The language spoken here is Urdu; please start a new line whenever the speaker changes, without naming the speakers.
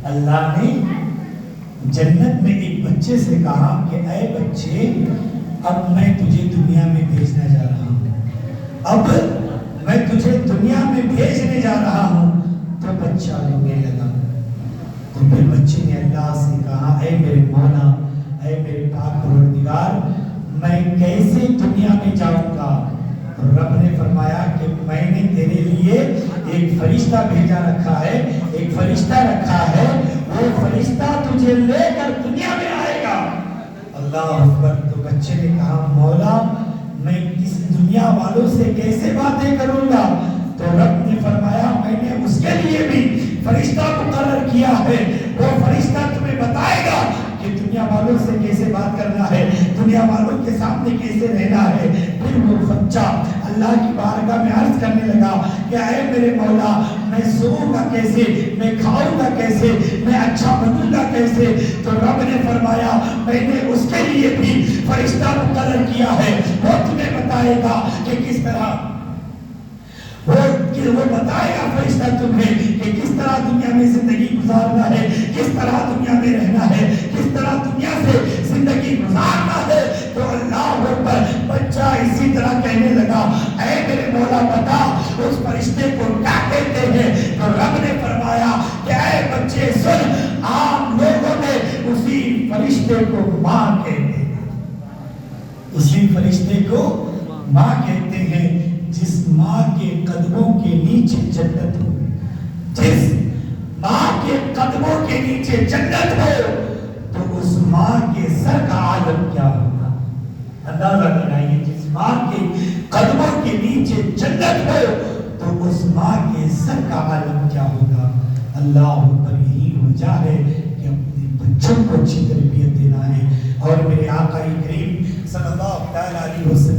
اللہ نے جنت میں ایک بچے سے کہا کہ اے بچے اب میں تجھے دنیا میں بھیجنے جا رہا ہوں، اب میں تجھے دنیا میں بھیجنے جا رہا ہوں۔ تو بچہ رونے لگا۔ تو پھر بچے نے اللہ سے کہا اے میرے مولا، اے میرے پاک پروردگار، میں کیسے دنیا میں جاؤں گا؟ تو رب نے فرمایا کہ میں نے تیرے لیے ایک فرشتہ بھیجا رکھا ہے، ایک فرشتہ رکھا ہے، وہ فرشتہ تجھے لے کر دنیا میں آئے گا۔ اللہ اکبر۔ تو بچے نے کہا مولا میں اس دنیا والوں سے کیسے باتیں کروں گا؟ تو رب نے فرمایا میں نے اس کے لیے بھی فرشتہ مقرر کیا ہے، وہ فرشتہ تمہیں بتائے گا کہ دنیا والوں سے کیسے بات کرنا ہے، دنیا والوں کے سامنے کیسے رہنا ہے۔ پھر وہ بچہ اللہ کی بارگاہ میں عرض کرنے لگا کہ اے میرے مولا میں سوؤں گا کیسے، میں کھاؤں گا کیسے، میں اچھا بنوں گا کیسے؟ تو رب نے فرمایا میں نے اس کے لیے بھی فرشتہ مقرر کیا ہے، وہ تمہیں بتائے گا کہ کس طرح وہ بتائے گا فرشتہ تمہیں کہ کس طرح دنیا میں زندگی گزارنا ہے، کس طرح دنیا میں رہنا ہے، کس طرح دنیا سے زندگی گزارنا ہے۔ تو اللہ اکبر، بچہ اسی طرح کہنے لگا اے میرے مولا بتا اس فرشتے کو کیا کہتے ہیں؟ تو رب نے فرمایا کہ اے بچے سن، عام لوگوں نے اسی فرشتے کو ماں کہتے ہیں، اسی فرشتے کو ماں کہتے ہیں، جس ماں کے قدموں کے نیچے جنت ہو، جس ماں کے قدموں کے نیچے جنت ہو تو اس ماں کے سر کا عالم کیا ہوگا؟ اندازہ لگائیے، جس ماں کے قدموں کے نیچے جنت ہو تو اس ماں کے سر کا عالم کیا ہوگا؟ اللہ پر یہی وجہ ہے کہ اپنے بچوں کو اچھی تربیت دینا ہے۔ اور میرے آقا کریم صلی اللہ علیہ وسلم